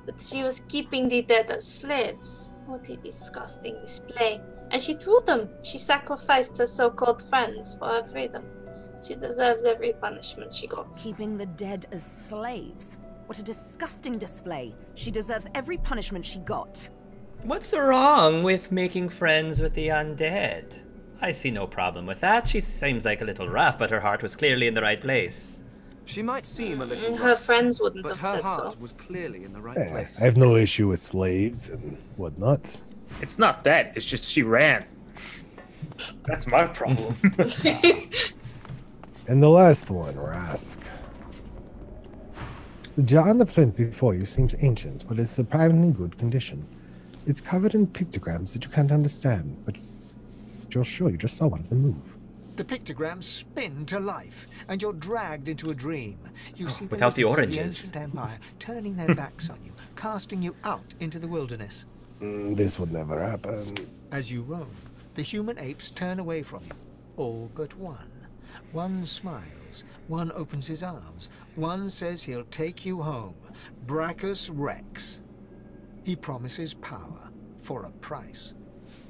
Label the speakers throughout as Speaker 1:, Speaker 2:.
Speaker 1: But she was keeping the dead as slaves. What a disgusting display. And she told them she sacrificed her so-called friends for her freedom. She deserves every punishment she got.
Speaker 2: Keeping the dead as slaves? What a disgusting display. She deserves every punishment she got.
Speaker 3: What's wrong with making friends with the undead? I see no problem with that. She seems like a little rough, but her heart was clearly in the right place.
Speaker 4: She might seem a little
Speaker 1: her
Speaker 4: rough,
Speaker 1: friends wouldn't
Speaker 4: but
Speaker 1: have
Speaker 4: her
Speaker 1: said
Speaker 4: heart
Speaker 1: so.
Speaker 4: was clearly in the right
Speaker 5: Yeah,
Speaker 4: place.
Speaker 5: I have no issue with slaves and whatnot.
Speaker 6: It's not that. It's just she ran. That's my problem.
Speaker 5: And the last one, Rask. The jar on the plinth before you seems ancient, but it's surprisingly good condition. It's covered in pictograms that you can't understand, but you're sure you just saw one of them move.
Speaker 7: The pictograms spin to life, and you're dragged into a dream. You see
Speaker 3: without the
Speaker 7: wizards of
Speaker 3: oranges.
Speaker 7: ancient empire turning their backs on you, casting you out into the wilderness.
Speaker 5: This would never happen.
Speaker 7: As you roam, the human apes turn away from you, all but one. One smiles, one opens his arms, one says he'll take you home. Brachus Rex. He promises power for a price.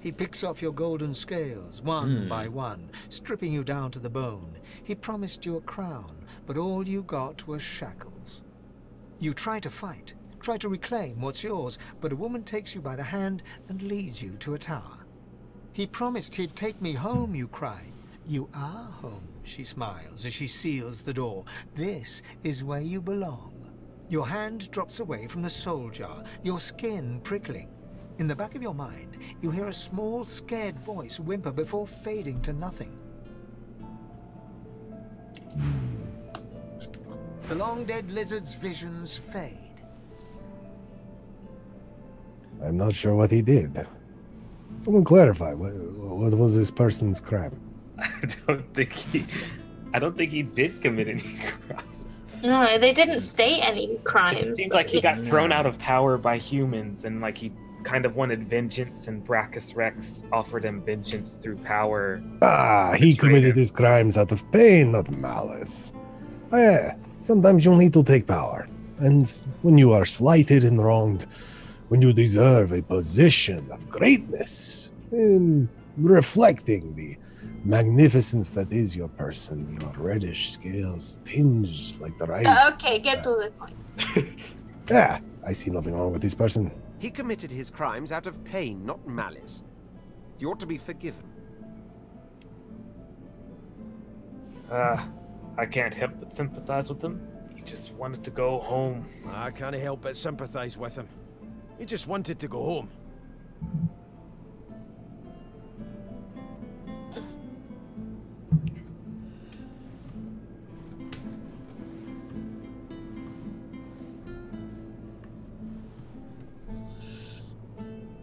Speaker 7: He picks off your golden scales, one by one, stripping you down to the bone. He promised you a crown, but all you got was shackles. You try to fight, try to reclaim what's yours, but a woman takes you by the hand and leads you to a tower. He promised he'd take me home, you cry. You are home, she smiles as she seals the door. This is where you belong. Your hand drops away from the soul jar, your skin prickling. In the back of your mind, you hear a small, scared voice whimper before fading to nothing. The long-dead lizard's visions fade.
Speaker 5: I'm not sure what he did. Someone clarify, what was this person's crime?
Speaker 6: I don't think he did commit any crime.
Speaker 1: No, they didn't state any crimes.
Speaker 6: It seems like he got thrown out of power by humans, and like he kind of wanted vengeance, and Brachus Rex offered him vengeance through power.
Speaker 5: He committed his crimes out of pain, not malice. Sometimes you'll need to take power. And when you are slighted and wronged, when you deserve a position of greatness, reflecting the magnificence that is your person, your reddish scales tinged like the rising.
Speaker 1: Okay, get to the point.
Speaker 5: I see nothing wrong with this person.
Speaker 8: He committed his crimes out of pain, not malice. You ought to be forgiven.
Speaker 6: I can't help but sympathize with him. He just wanted to go home.
Speaker 8: I can't help but sympathize with him. He just wanted to go home.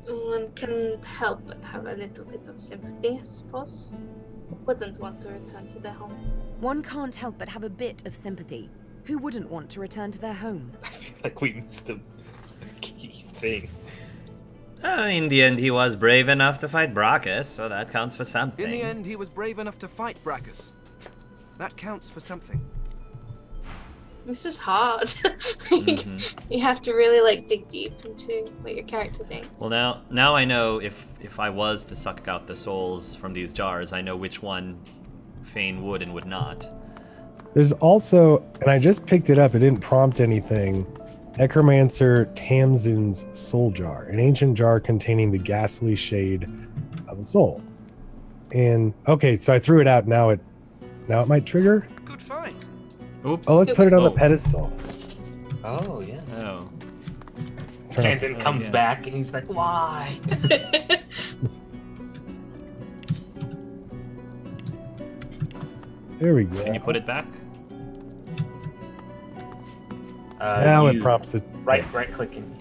Speaker 1: One can't help but have a little bit of sympathy, I suppose. Wouldn't want to return to their home.
Speaker 2: One can't help but have a bit of sympathy. Who wouldn't want to return to their home?
Speaker 6: I feel like we missed a key thing.
Speaker 3: In the end, he was brave enough to fight Brachus, so that counts for something.
Speaker 4: In the end, he was brave enough to fight Brachus. That counts for something.
Speaker 1: This is hard. You have to really dig deep into what your character thinks.
Speaker 3: Well, now I know if I was to suck out the souls from these jars, I know which one Fane would and would not.
Speaker 5: There's also, and I just picked it up, it didn't prompt anything, Necromancer Tamsin's Soul Jar, an ancient jar containing the ghastly shade of a soul. And, okay, so I threw it out, now it might trigger?
Speaker 4: Good find.
Speaker 3: Oops.
Speaker 5: Oh, let's put it on the pedestal.
Speaker 6: Oh, yeah.
Speaker 3: Oh.
Speaker 6: Tamsin comes back and he's like, why?
Speaker 5: There we go.
Speaker 3: Can you put it back?
Speaker 5: Now it prompts it.
Speaker 6: Right clicking.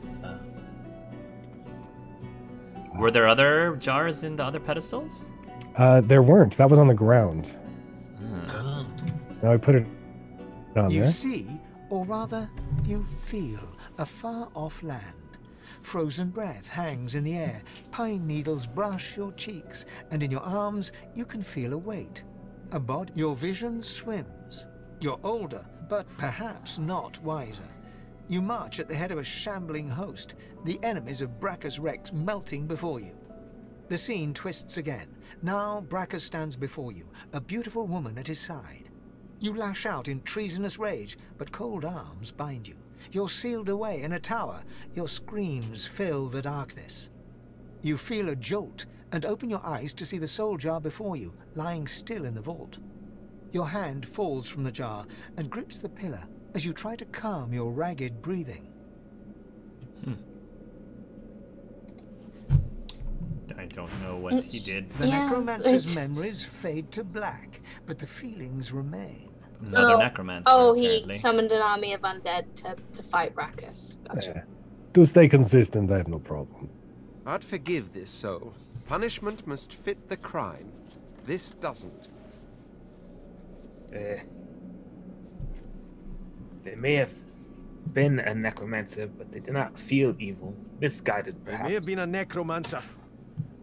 Speaker 3: Were there other jars in the other pedestals?
Speaker 5: There weren't. That was on the ground. So now I put it on
Speaker 7: You
Speaker 5: there.
Speaker 7: see, or rather, you feel a far-off land. Frozen breath hangs in the air, pine needles brush your cheeks, and in your arms you can feel a weight. A body. Your vision swims. You're older, but perhaps not wiser. You march at the head of a shambling host, the enemies of Brachus Rex melting before you. The scene twists again. Now Brachus stands before you, a beautiful woman at his side. You lash out in treasonous rage, but cold arms bind you. You're sealed away in a tower. Your screams fill the darkness. You feel a jolt and open your eyes to see the soul jar before you, lying still in the vault. Your hand falls from the jar and grips the pillar as you try to calm your ragged breathing.
Speaker 3: I don't know what he did.
Speaker 7: The necromancer's memories fade to black, but the feelings remain.
Speaker 3: Another necromancer.
Speaker 1: Oh, he
Speaker 3: apparently.
Speaker 1: summoned an army of undead to fight Brachus. Gotcha.
Speaker 5: To stay consistent, I have no problem.
Speaker 8: I'd forgive this soul. Punishment must fit the crime. This doesn't.
Speaker 6: They may have been a necromancer, but they did not feel evil. Misguided, perhaps.
Speaker 9: They may have been a necromancer,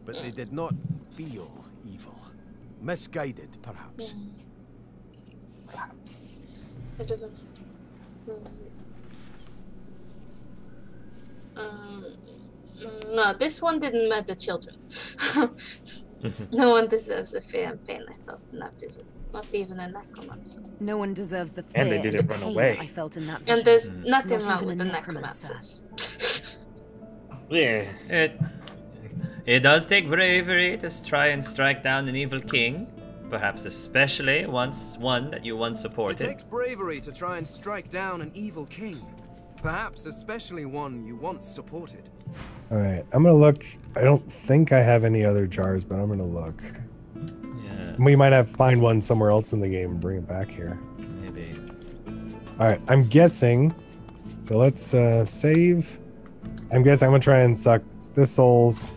Speaker 9: but they did not feel evil. Misguided, perhaps.
Speaker 1: Perhaps. No, this one didn't murder children. No one deserves the fear and pain I felt in that visit. Not even a necromancer.
Speaker 2: No one deserves the fear
Speaker 6: And they didn't run
Speaker 2: pain
Speaker 6: away.
Speaker 2: I felt in that vision.
Speaker 1: And there's nothing
Speaker 2: Not
Speaker 1: wrong
Speaker 2: even
Speaker 1: with
Speaker 2: a
Speaker 1: the
Speaker 2: necromancer.
Speaker 1: necromancers.
Speaker 6: Yeah.
Speaker 3: It does take bravery to try and strike down an evil king, perhaps especially one that you once
Speaker 4: It
Speaker 3: supported.
Speaker 4: takes bravery to try and strike down an evil king. Perhaps especially one you once supported.
Speaker 5: Alright, I'm gonna look. I don't think I have any other jars, but I'm gonna look.
Speaker 3: Yes,
Speaker 5: We might have find one somewhere else in the game and bring it back here.
Speaker 3: maybe.
Speaker 5: Alright, I'm guessing. So let's save. I'm guessing I'm gonna try and suck the souls.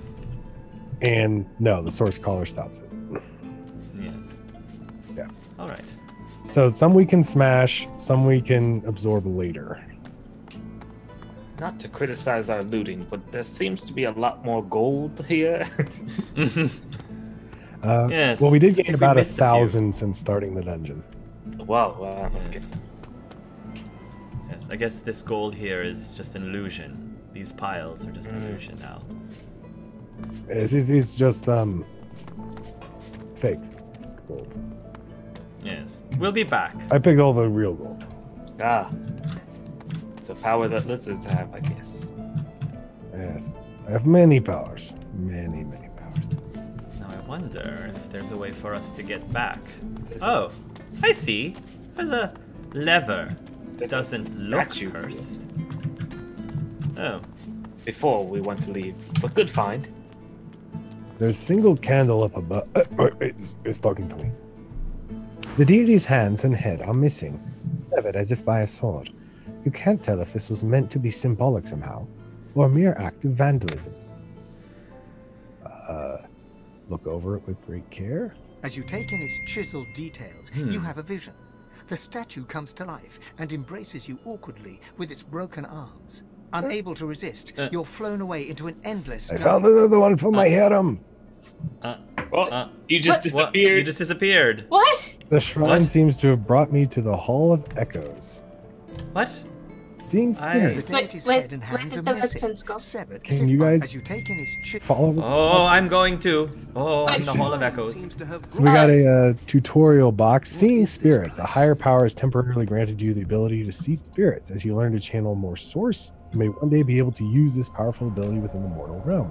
Speaker 5: And no, the source caller stops it.
Speaker 3: Yes.
Speaker 5: Yeah.
Speaker 3: All right.
Speaker 5: So some we can smash, some we can absorb later.
Speaker 6: Not to criticize our looting, but there seems to be a lot more gold here.
Speaker 3: Yes.
Speaker 5: Well, we did gain
Speaker 3: if we
Speaker 5: about
Speaker 3: missed a few.
Speaker 5: 1,000 since starting the dungeon.
Speaker 6: Wow. Okay.
Speaker 3: Yes. Yes, I guess this gold here is just an illusion. These piles are just an illusion now.
Speaker 5: It's just fake gold.
Speaker 3: Yes. We'll be back.
Speaker 5: I picked all the real gold.
Speaker 6: Ah. It's a power that lizards have, I guess.
Speaker 5: Yes. I have many powers. Many powers.
Speaker 3: Now I wonder if there's a way for us to get back. Oh, I see. There's a lever.
Speaker 6: There's
Speaker 3: Doesn't
Speaker 6: a
Speaker 3: look
Speaker 6: statue
Speaker 3: cursed. Oh.
Speaker 6: Before we want to leave, but good find.
Speaker 5: There's a single candle up above. It's talking to me. The deity's hands and head are missing, severed as if by a sword. You can't tell if this was meant to be symbolic somehow, or a mere act of vandalism. Look over it with great care.
Speaker 7: As you take in its chiseled details, you have a vision. The statue comes to life and embraces you awkwardly with its broken arms. Unable to resist, you're flown away into an endless
Speaker 5: I found another one for my harem.
Speaker 6: You just disappeared.
Speaker 3: What? You just disappeared.
Speaker 1: What?
Speaker 5: The shrine
Speaker 3: What?
Speaker 5: seems to have brought me to the Hall of Echoes.
Speaker 3: What?
Speaker 5: Seeing
Speaker 7: The
Speaker 5: spirits.
Speaker 7: deity's
Speaker 1: wait,
Speaker 7: head and
Speaker 1: where
Speaker 7: hands
Speaker 1: did
Speaker 7: are
Speaker 1: the red
Speaker 7: missing,
Speaker 1: prince go?
Speaker 7: severed
Speaker 5: Can
Speaker 7: as if
Speaker 5: you
Speaker 7: by-
Speaker 5: guys
Speaker 7: as you take in its
Speaker 5: follow?
Speaker 3: Oh, I'm going to. Oh, I'm the Hall of Echoes.
Speaker 4: Seems to have
Speaker 5: So we got a tutorial box. Seeing spirits. A higher power has temporarily granted you the ability to see spirits. As you learn to channel more source, you may one day be able to use this powerful ability within the mortal realm.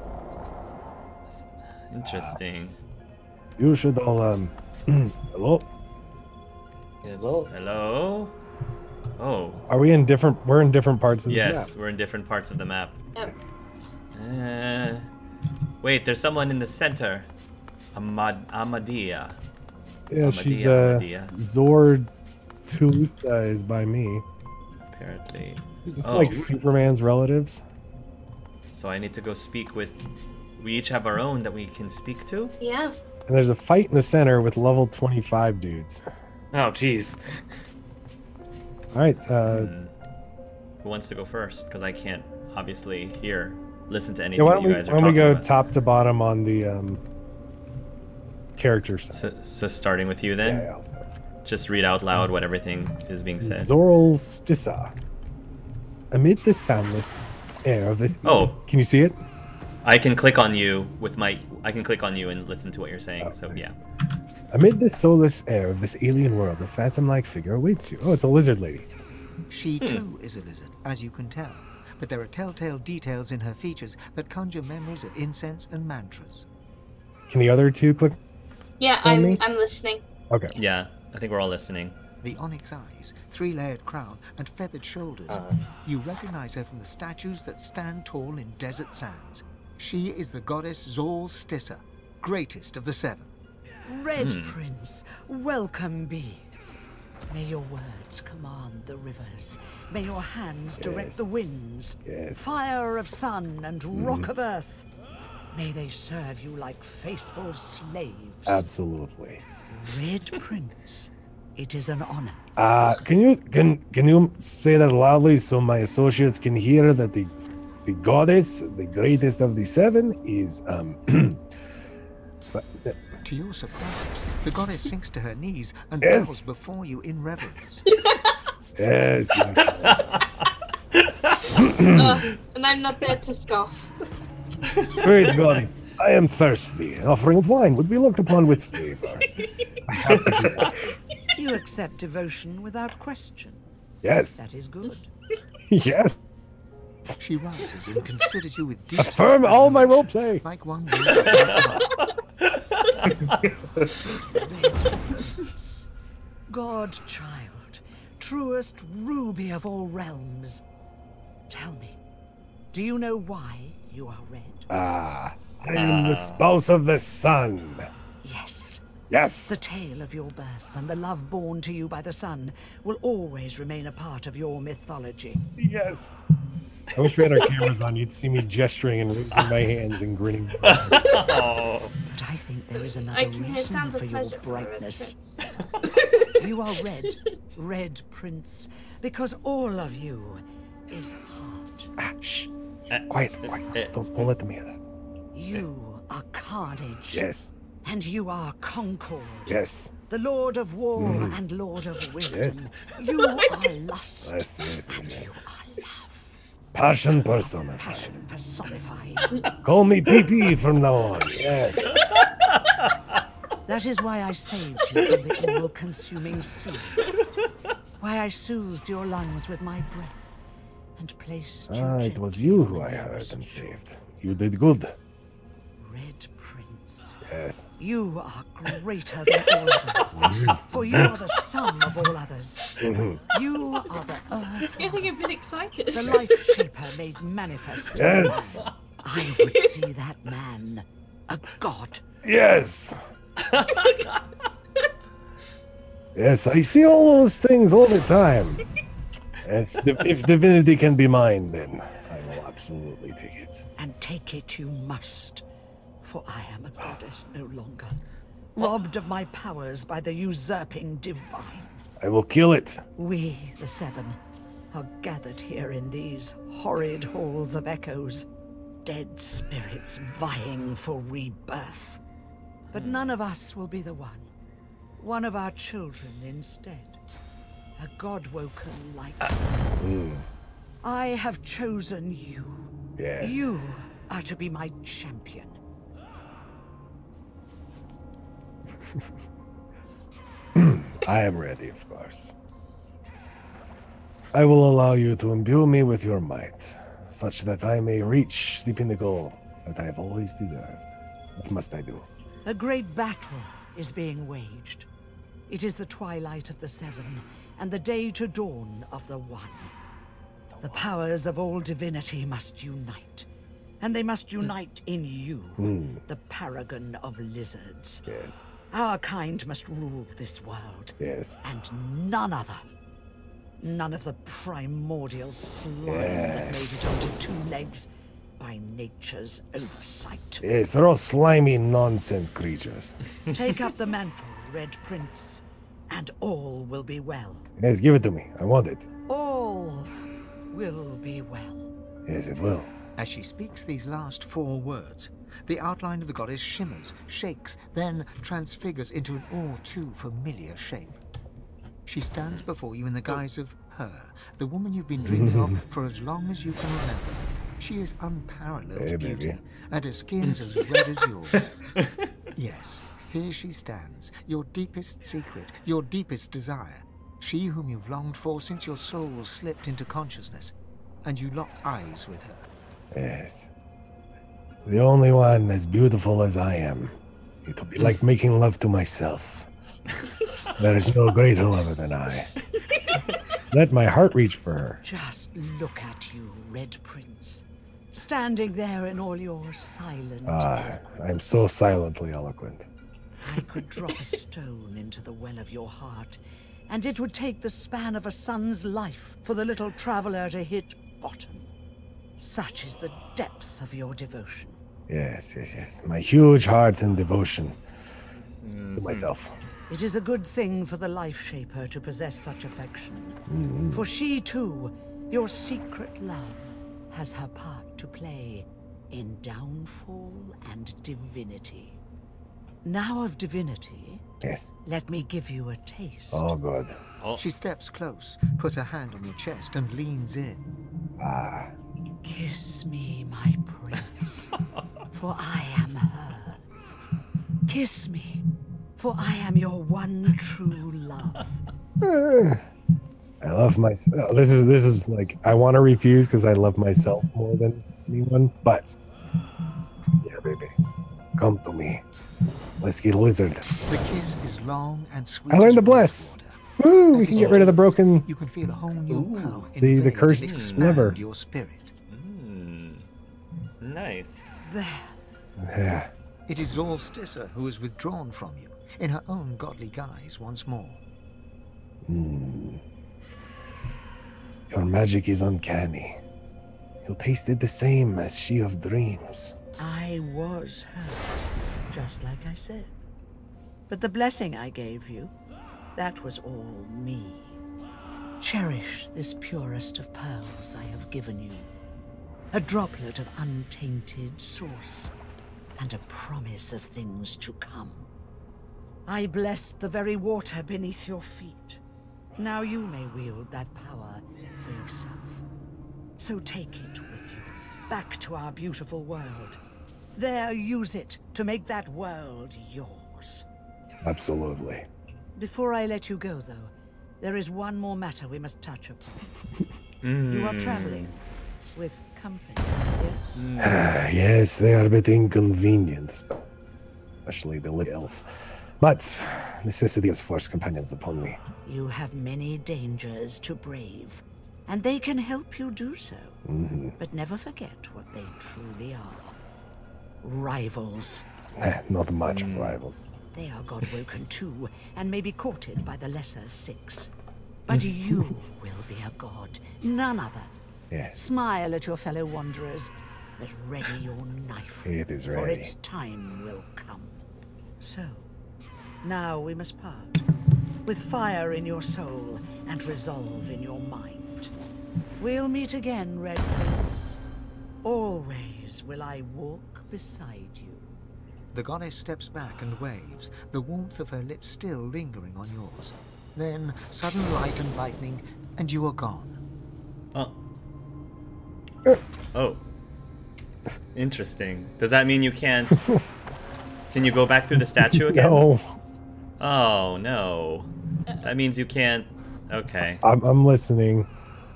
Speaker 3: Interesting.
Speaker 5: You should all hello?
Speaker 6: Hello.
Speaker 3: Hello? Oh.
Speaker 5: Are we in different we're in different parts of this
Speaker 3: Yes,
Speaker 5: map?
Speaker 3: we're in different parts of the map.
Speaker 1: Yep.
Speaker 3: Wait, there's someone in the center. Amadia.
Speaker 5: Yeah, she's
Speaker 3: Amadia.
Speaker 5: Zorl-Stissa is by me.
Speaker 3: Apparently.
Speaker 5: Just
Speaker 3: Oh.
Speaker 5: like Superman's relatives.
Speaker 3: So I need to go speak with... We each have our own that we can speak to?
Speaker 1: Yeah.
Speaker 5: And there's a fight in the center with level 25 dudes.
Speaker 6: Oh, jeez.
Speaker 5: Alright,
Speaker 3: Who wants to go first? Because I can't, obviously, listen to
Speaker 5: yeah,
Speaker 3: anything
Speaker 5: why
Speaker 3: that
Speaker 5: don't
Speaker 3: you
Speaker 5: we,
Speaker 3: guys are
Speaker 5: why don't we
Speaker 3: talking
Speaker 5: go
Speaker 3: about.
Speaker 5: top to bottom on the character side?
Speaker 3: So starting with you then?
Speaker 5: Yeah, I'll start.
Speaker 3: Just read out loud what everything is being said.
Speaker 5: Zorl-Stissa. Amid the soundless air of this...
Speaker 3: Oh.
Speaker 5: Can you see it?
Speaker 3: I can click on you with my... I can click on you and listen to what you're saying, so
Speaker 5: nice.
Speaker 3: yeah.
Speaker 5: Amid the soulless air of this alien world, a phantom-like figure awaits you. Oh, it's a lizard lady.
Speaker 7: She too is a lizard, as you can tell. But there are telltale details in her features that conjure memories of incense and mantras.
Speaker 5: Can the other two click?
Speaker 1: Yeah, I'm listening.
Speaker 5: Okay.
Speaker 3: Yeah, I think we're all listening.
Speaker 7: The onyx eyes, 3-layered crown, and feathered shoulders. You recognize her from the statues that stand tall in desert sands. She is the goddess Zorl-Stissa, greatest of the 7.
Speaker 2: Red Prince, welcome be. May your words command the rivers. May your hands direct the winds. Fire of sun and rock of earth. May they serve you like faithful slaves.
Speaker 5: Absolutely.
Speaker 2: Red Prince, it is an honor.
Speaker 5: Can you say that loudly so my associates can hear that the goddess, the greatest of the 7, is
Speaker 7: To your surprise, the goddess sinks to her knees and bows before you in reverence.
Speaker 5: Yes.
Speaker 1: And I'm not there to scoff.
Speaker 5: Great goddess, I am thirsty. An offering of wine would be looked upon with favor. I have to do that.
Speaker 2: You accept devotion without question.
Speaker 5: Yes.
Speaker 2: That is good.
Speaker 5: Yes.
Speaker 7: She rises and considers you with deep...
Speaker 5: Affirm all my roleplay.
Speaker 7: Like one...
Speaker 2: God child, truest ruby of all realms. Tell me, do you know why you are red?
Speaker 5: I am the spouse of the sun.
Speaker 2: Yes.
Speaker 5: Yes.
Speaker 2: The tale of your birth and the love born to you by the sun will always remain a part of your mythology.
Speaker 5: Yes. I wish we had our cameras on. You'd see me gesturing and raising my hands and grinning.
Speaker 2: But I think there is another reason for your brightness. You are red Prince, because all of you is heart.
Speaker 5: Shh. Quiet. Don't let them hear that.
Speaker 2: You are carnage.
Speaker 5: Yes.
Speaker 2: And you are concord.
Speaker 5: Yes.
Speaker 2: The Lord of War and Lord of Wisdom.
Speaker 5: Yes.
Speaker 2: You are lust.
Speaker 5: Yes.
Speaker 2: And you are love.
Speaker 5: Passion personified.
Speaker 2: Passion personified.
Speaker 5: Call me PP from now on. Yes.
Speaker 2: That is why I saved you from the all-consuming sea. Why I soothed your lungs with my breath and placed you
Speaker 5: it was you who I heard and saved. You did good.
Speaker 2: Red Prince.
Speaker 5: Yes.
Speaker 2: You are greater than all others. For you are the sum of all others. You are the earth.
Speaker 1: I think I've been excited.
Speaker 2: The life shaper made manifest.
Speaker 5: Yes.
Speaker 2: I would see that man a god.
Speaker 5: Yes. Yes, I see all those things all the time. If divinity can be mine, then I will absolutely take it.
Speaker 2: And take it you must, for I am a goddess no longer, robbed of my powers by the usurping divine.
Speaker 5: I will kill it.
Speaker 2: We, the 7, are gathered here in these horrid halls of echoes, dead spirits vying for rebirth. But none of us will be the one of our children instead. A god-woken like you. I have chosen you.
Speaker 5: Yes.
Speaker 2: You are to be my champion.
Speaker 5: I am ready, of course. I will allow you to imbue me with your might, such that I may reach the pinnacle that I have always deserved. What must I do?
Speaker 2: A great battle is being waged. It is the twilight of the 7, and the day to dawn of the 1. The powers of all divinity must unite. And they must unite in you, the paragon of lizards.
Speaker 5: Yes.
Speaker 2: Our kind must rule this world.
Speaker 5: Yes.
Speaker 2: And none other. None of the primordial slime that made it onto 2 legs by nature's oversight.
Speaker 5: Yes, they're all slimy nonsense creatures.
Speaker 2: Take up the mantle, Red Prince, and all will be well.
Speaker 5: Yes, give it to me. I want it.
Speaker 2: All will be well.
Speaker 5: Yes, it will.
Speaker 7: As she speaks these last 4 words, the outline of the goddess shimmers, shakes, then transfigures into an all too familiar shape. She stands before you in the guise of Her, the woman you've been dreaming of for as long as you can remember. She is unparalleled beauty, and her skin's as red as yours. Yes, here she stands, your deepest secret, your deepest desire. She whom you've longed for since your soul slipped into consciousness, and you locked eyes with her.
Speaker 5: Yes. The only one as beautiful as I am. It'll be like making love to myself. There is no greater lover than I. Let my heart reach for her.
Speaker 2: Just look at you, Red Prince. Standing there in all your silent...
Speaker 5: I'm so silently eloquent.
Speaker 2: I could drop a stone into the well of your heart, and it would take the span of a son's life for the little traveler to hit bottom. Such is the depth of your devotion.
Speaker 5: Yes. My huge heart and devotion to myself.
Speaker 2: It is a good thing for the Life Shaper to possess such affection. For she, too, your secret love, has her part to play in downfall and divinity. Now of divinity,
Speaker 5: yes,
Speaker 2: let me give you a taste.
Speaker 5: Oh, good.
Speaker 7: She steps close, puts her hand on your chest, and leans in.
Speaker 2: Kiss me, my prince, for I am her. Kiss me, for I am your one true love.
Speaker 5: I love myself. This is like, I want to refuse because I love myself more than anyone, but yeah, baby, come to me. Let's get lizard.
Speaker 7: The kiss is long and sweet.
Speaker 5: I learned to bless. Woo! We can get rid of the broken.
Speaker 7: You can feel a whole new power.
Speaker 5: The cursed liver.
Speaker 7: Your spirit.
Speaker 3: Nice.
Speaker 2: There.
Speaker 5: Yeah.
Speaker 7: It is Zorl-Stissa who is withdrawn from you in her own godly guise once more.
Speaker 5: Your magic is uncanny. You tasted the same as she of dreams.
Speaker 2: I was her, just like I said. But the blessing I gave you, that was all me. Cherish this purest of pearls I have given you. A droplet of untainted source, and a promise of things to come. I blessed the very water beneath your feet. Now you may wield that power for yourself. So take it with you, back to our beautiful world. There, use it to make that world yours.
Speaker 5: Absolutely.
Speaker 2: Before I let you go, though, there is one more matter we must touch upon. You are traveling with company, yes?
Speaker 5: Yes, they are a bit inconvenient, especially the little elf. But necessity has forced companions upon me.
Speaker 2: You have many dangers to brave, and they can help you do so. But never forget what they truly are. Rivals.
Speaker 5: Not much of rivals.
Speaker 2: They are God-woken too, and may be courted by the lesser six. But you will be a god, none other.
Speaker 5: Yes.
Speaker 2: Smile at your fellow wanderers, but ready your knife.
Speaker 5: It is ready.
Speaker 2: For its time will come. So, now we must part, with fire in your soul and resolve in your mind. We'll meet again, Red Prince. Always will I walk beside you.
Speaker 7: The goddess steps back and waves, the warmth of her lips still lingering on yours. Then, sudden light and lightning, and you are gone.
Speaker 3: Oh. Interesting. Does that mean you can't... Can you go back through the statue again?
Speaker 5: No.
Speaker 3: Oh, no. That means you can't... Okay.
Speaker 5: I'm listening.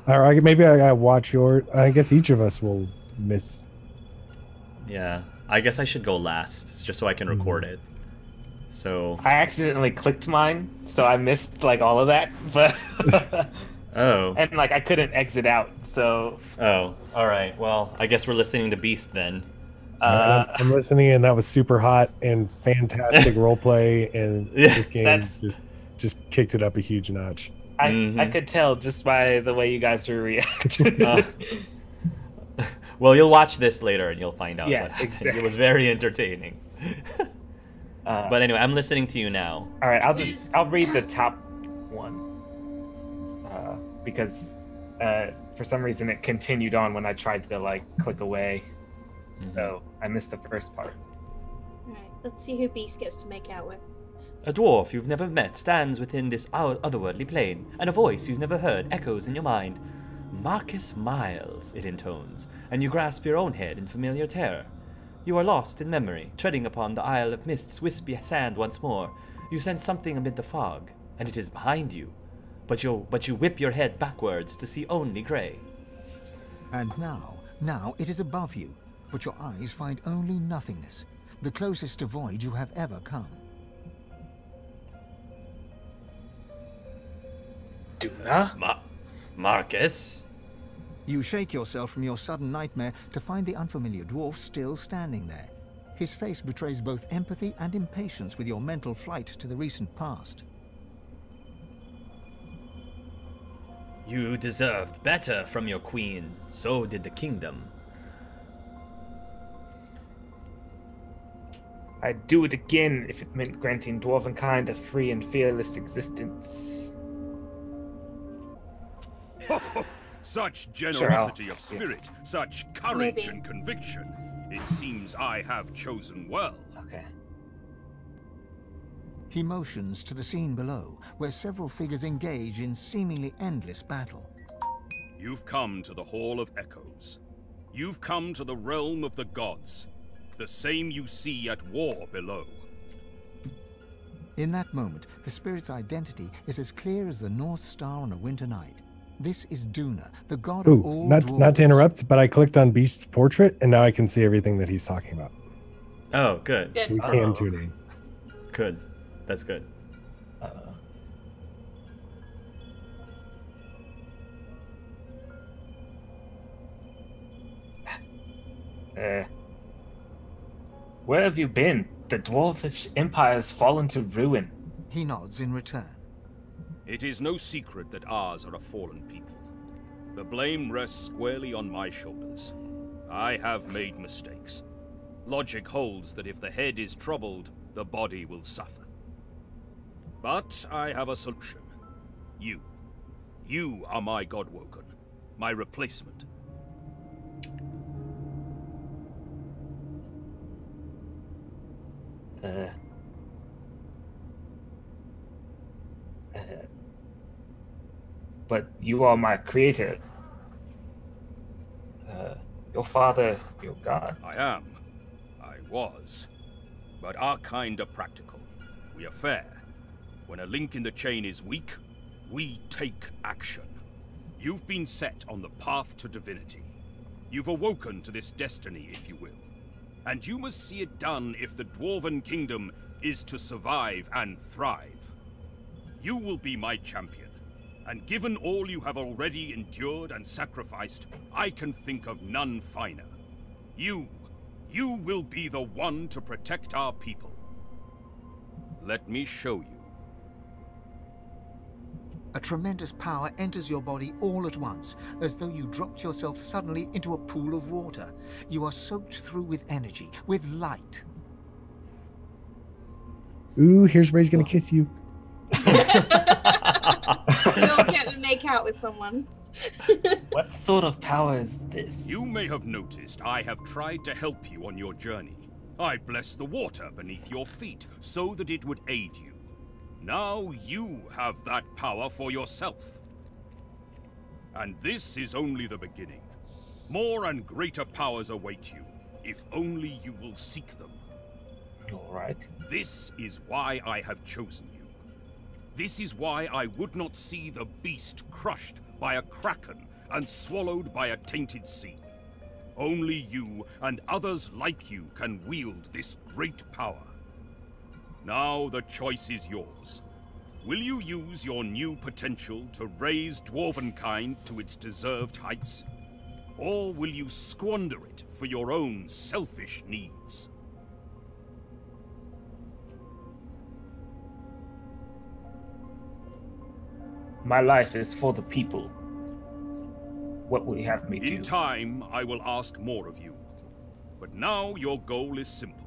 Speaker 5: Or maybe I gotta watch your... I guess each of us will miss...
Speaker 3: Yeah. I guess I should go last, just so I can record it. So...
Speaker 6: I accidentally clicked mine, so I missed, like, all of that, but...
Speaker 3: Oh.
Speaker 6: And, like, I couldn't exit out, so...
Speaker 3: Oh, alright. Well, I guess we're listening to Beast then.
Speaker 5: I'm listening, and that was super hot and fantastic roleplay, and this game just kicked it up a huge notch.
Speaker 6: I could tell just by the way you guys were reacting.
Speaker 3: Well, you'll watch this later and you'll find out what happened.
Speaker 6: Exactly.
Speaker 3: It was very entertaining. But anyway, I'm listening to you now.
Speaker 6: All right, I'll read the top one because for some reason it continued on when I tried to like click away, so I missed the first part.
Speaker 1: Alright, let's see who Beast gets to make out with.
Speaker 3: A dwarf you've never met stands within this otherworldly plane, and a voice you've never heard echoes in your mind. Marcus Miles, it intones, and you grasp your own head in familiar terror. You are lost in memory, treading upon the Isle of Mist's wispy sand once more. You sense something amid the fog, and it is behind you. But you whip your head backwards to see only grey.
Speaker 7: And now it is above you, but your eyes find only nothingness, the closest to void you have ever come.
Speaker 6: Duna?
Speaker 3: Marcus?
Speaker 7: You shake yourself from your sudden nightmare to find the unfamiliar dwarf still standing there. His face betrays both empathy and impatience with your mental flight to the recent past.
Speaker 3: You deserved better from your queen. So did the kingdom.
Speaker 6: I'd do it again if it meant granting dwarvenkind a free and fearless existence.
Speaker 10: Such generosity
Speaker 6: Sure,
Speaker 10: of spirit, such courage and conviction. It seems I have chosen well.
Speaker 6: Okay.
Speaker 7: He motions to the scene below, where several figures engage in seemingly endless battle.
Speaker 10: You've come to the Hall of Echoes. You've come to the realm of the gods. The same you see at war below.
Speaker 7: In that moment, the spirit's identity is as clear as the North Star on a winter night. This is Duna, the god of all dwarves.
Speaker 5: Not to interrupt, but I clicked on Beast's portrait, and now I can see everything that he's talking about.
Speaker 3: Oh, good.
Speaker 5: So we can tune in.
Speaker 3: Good. That's good.
Speaker 6: Where have you been? The dwarfish empire has fallen to ruin.
Speaker 7: He nods in return.
Speaker 10: It is no secret that ours are a fallen people. The blame rests squarely on my shoulders. I have made mistakes. Logic holds that if the head is troubled, the body will suffer. But I have a solution. You. You are my Godwoken, my replacement.
Speaker 6: But you are my creator. Your father, your god.
Speaker 10: I am. I was. But our kind are practical. We are fair. When a link in the chain is weak, we take action. You've been set on the path to divinity. You've awoken to this destiny, if you will. And you must see it done if the Dwarven Kingdom is to survive and thrive. You will be my champion, and given all you have already endured and sacrificed, I can think of none finer. You will be the one to protect our people. Let me show you.
Speaker 7: A tremendous power enters your body all at once, as though you dropped yourself suddenly into a pool of water. You are soaked through with energy, with light.
Speaker 5: Ooh, here's where he's gonna kiss you.
Speaker 1: You'll get to make out with someone.
Speaker 6: What sort of power is this?
Speaker 10: You may have noticed I have tried to help you on your journey. I blessed the water beneath your feet so that it would aid you. Now you have that power for yourself. And this is only the beginning. More and greater powers await you, if only you will seek them.
Speaker 6: All right.
Speaker 10: This is why I have chosen you. This is why I would not see the beast crushed by a kraken and swallowed by a tainted sea. Only you and others like you can wield this great power. Now the choice is yours. Will you use your new potential to raise Dwarvenkind to its deserved heights? Or will you squander it for your own selfish needs?
Speaker 6: My life is for the people. What will you have me do?
Speaker 10: In time, I will ask more of you. But now your goal is simple.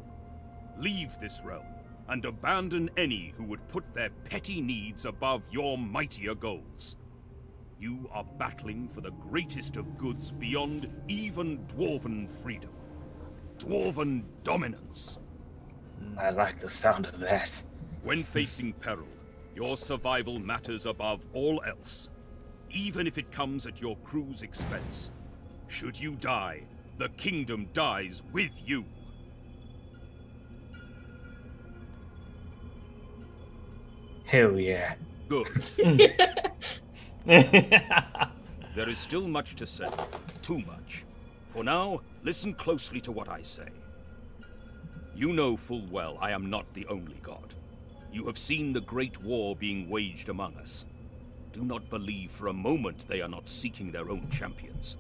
Speaker 10: Leave this realm, and abandon any who would put their petty needs above your mightier goals. You are battling for the greatest of goods beyond even Dwarven freedom. Dwarven dominance.
Speaker 6: I like the sound of that.
Speaker 10: When facing peril, your survival matters above all else, even if it comes at your crew's expense. Should you die, the kingdom dies with you.
Speaker 6: Hell yeah.
Speaker 10: Good. There is still much to say. Too much. For now, listen closely to what I say. You know full well I am not the only god. You have seen the great war being waged among us. Do not believe for a moment they are not seeking their own champions.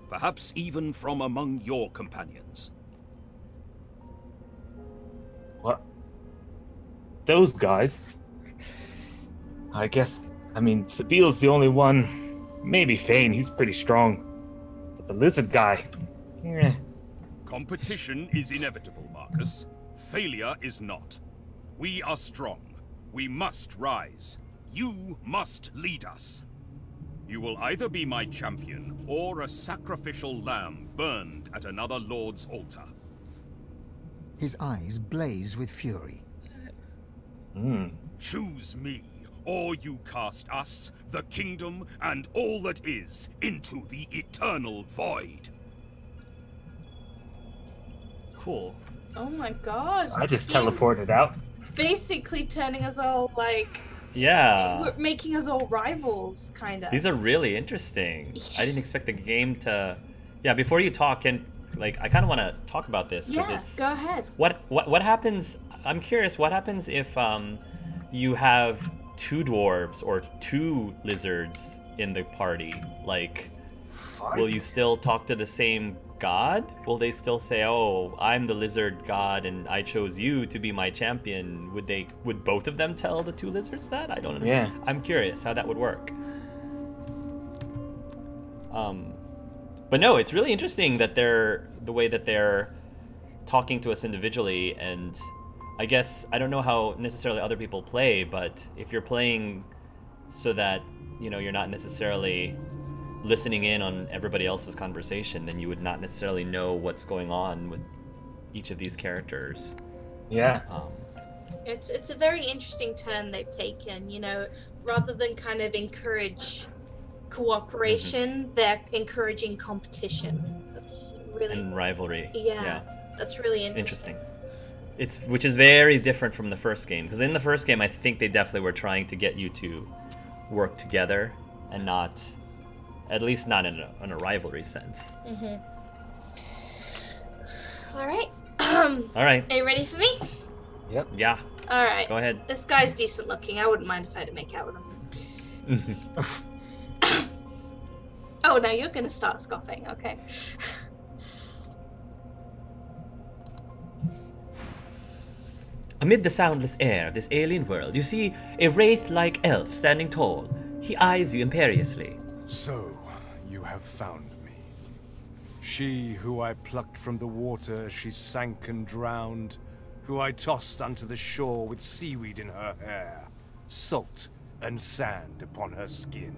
Speaker 10: Perhaps even from among your companions.
Speaker 6: What? Those guys? I guess, I mean, Sabiel's the only one. Maybe Fane, he's pretty strong. But the lizard guy, eh.
Speaker 10: Competition is inevitable, Marcus. Failure is not. We are strong. We must rise. You must lead us. You will either be my champion, or a sacrificial lamb burned at another lord's altar.
Speaker 7: His eyes blaze with fury.
Speaker 10: Choose me, or you cast us, the kingdom, and all that is, into the eternal void.
Speaker 3: Cool.
Speaker 1: Oh my god.
Speaker 6: I just teleported out.
Speaker 1: Basically turning us all like...
Speaker 3: Yeah.
Speaker 1: We're making us all rivals, kind of.
Speaker 3: These are really interesting. I didn't expect the game to... Yeah, before you talk, and like, I kind of want to talk about this.
Speaker 1: Yeah,
Speaker 3: it's...
Speaker 1: go ahead.
Speaker 3: What happens... I'm curious, what happens if you have 2 dwarves or 2 lizards in the party? Like, will you still talk to the same god? Will they still say, "Oh, I'm the lizard god and I chose you to be my champion"? Would both of them tell the 2 lizards that? I don't know.
Speaker 6: Yeah.
Speaker 3: I'm curious how that would work. But no, it's really interesting that the way that they're talking to us individually, and I guess I don't know how necessarily other people play, but if you're playing so that, you know, you're not necessarily listening in on everybody else's conversation, then you would not necessarily know what's going on with each of these characters.
Speaker 6: Yeah.
Speaker 1: It's a very interesting turn they've taken, you know, rather than kind of encourage cooperation, they're encouraging competition. That's really...
Speaker 3: And rivalry.
Speaker 1: Yeah. That's really interesting.
Speaker 3: Which is very different from the first game, because in the first game I think they definitely were trying to get you to work together and not, at least not in a rivalry sense.
Speaker 1: All right.
Speaker 3: All right.
Speaker 1: Are you ready for me?
Speaker 3: Yep. Yeah.
Speaker 1: All right.
Speaker 3: Go ahead.
Speaker 1: This guy's decent looking. I wouldn't mind if I had to make out with him. Oh, now you're gonna start scoffing. Okay.
Speaker 3: Amid the soundless air of this alien world, you see a wraith-like elf standing tall. He eyes you imperiously.
Speaker 11: So, you have found me. She who I plucked from the water as she sank and drowned, who I tossed onto the shore with seaweed in her hair, salt and sand upon her skin.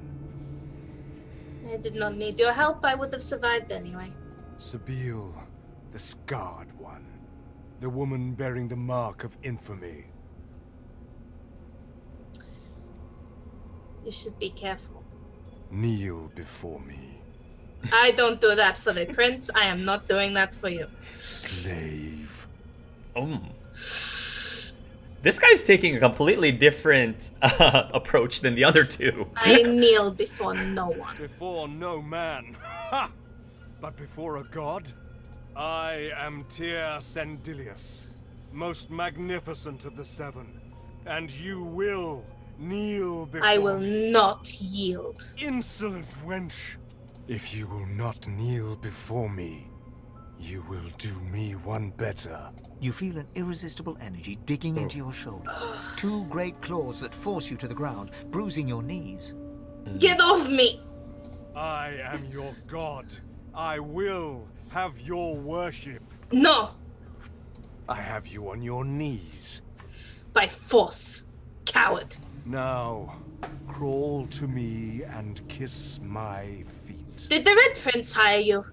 Speaker 1: I did not need your help. I would have survived anyway.
Speaker 11: Sabiel, the scarred one. The woman bearing the mark of infamy.
Speaker 1: You should be careful.
Speaker 11: Kneel before me.
Speaker 1: I don't do that for the prince. I am not doing that for you.
Speaker 11: Slave.
Speaker 3: This guy's taking a completely different approach than the other 2.
Speaker 1: I kneel before no one.
Speaker 11: Before no man. Ha! But before a god? I am Tir-Cendelius, most magnificent of the 7, and you will kneel before
Speaker 1: I will
Speaker 11: me.
Speaker 1: not yield.
Speaker 11: Insolent wench! If you will not kneel before me, you will do me one better.
Speaker 7: You feel an irresistible energy digging into your shoulders. 2 great claws that force you to the ground, bruising your knees.
Speaker 1: Get off me!
Speaker 11: I am your god. I will have your worship.
Speaker 1: No!
Speaker 11: I have you on your knees.
Speaker 1: By force, coward.
Speaker 11: Now, crawl to me and kiss my feet.
Speaker 1: Did the Red Prince hire you?